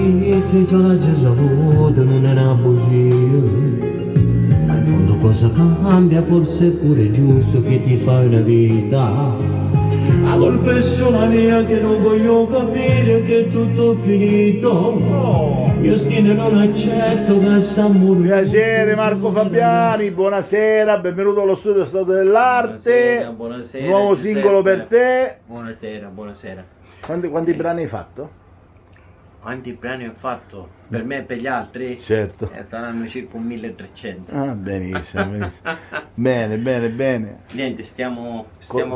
notizia già l'ha già saputo, non è una bugia. Ma in fondo cosa cambia? Forse è pure giusto che ti fai una vita. La colpa è solo mia che non voglio capire che è tutto finito. Mio stile non accetto che sta morendo. Piacere Marco Fabiani, buonasera, benvenuto allo studio Stato dell'Arte. Buonasera, Nuovo Giuseppe. singolo per te. Buonasera, buonasera. Quanti brani hai fatto? Quanti brani ho fatto? Per me e per gli altri? Certo. Saranno circa un 1300. Ah, benissimo, benissimo. Bene, bene, bene. Niente, stiamo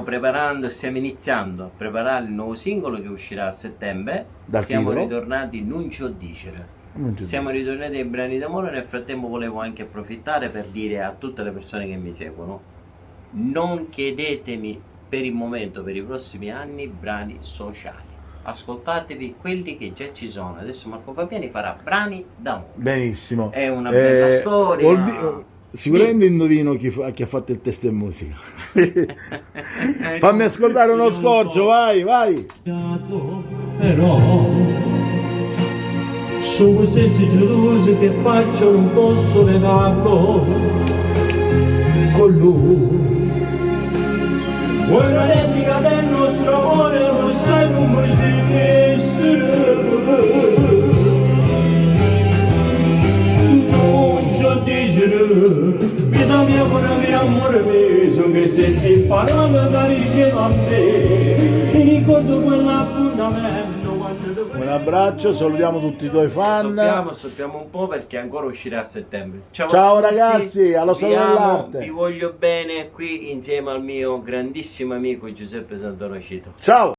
preparando, stiamo iniziando a preparare il nuovo singolo che uscirà a settembre. Dal Siamo titolo? ritornati, non ci ho dicere. Non ci Siamo ritornati ai brani d'amore. Nel frattempo volevo anche approfittare per dire a tutte le persone che mi seguono: non chiedetemi per il momento, per i prossimi anni, brani sociali. Ascoltatevi quelli che già ci sono. Adesso Marco Fabiani farà brani d'amore. Benissimo. È una bella storia. Sicuramente indovino chi ha fatto il testo e musica. Fammi ascoltare uno scorcio, vai, vai. Però sono sensi gelosi che faccio non posso negarlo con lui. Vuoi una replica del nostro amore, lo sai come si esiste. Non ci ho dicere, vita mia, cuore mio, amore mio, sono che se si imparava da riceva a me. Mi ricordo quell'appuntamento. Un abbraccio, salutiamo tutti i tuoi fan. Soffiamo un po' perché ancora uscirà a settembre. Ciao a tutti, ragazzi, allo vi Stato amo, dell'Arte. Vi voglio bene qui insieme al mio grandissimo amico Giuseppe Sant'Onofrio. Ciao.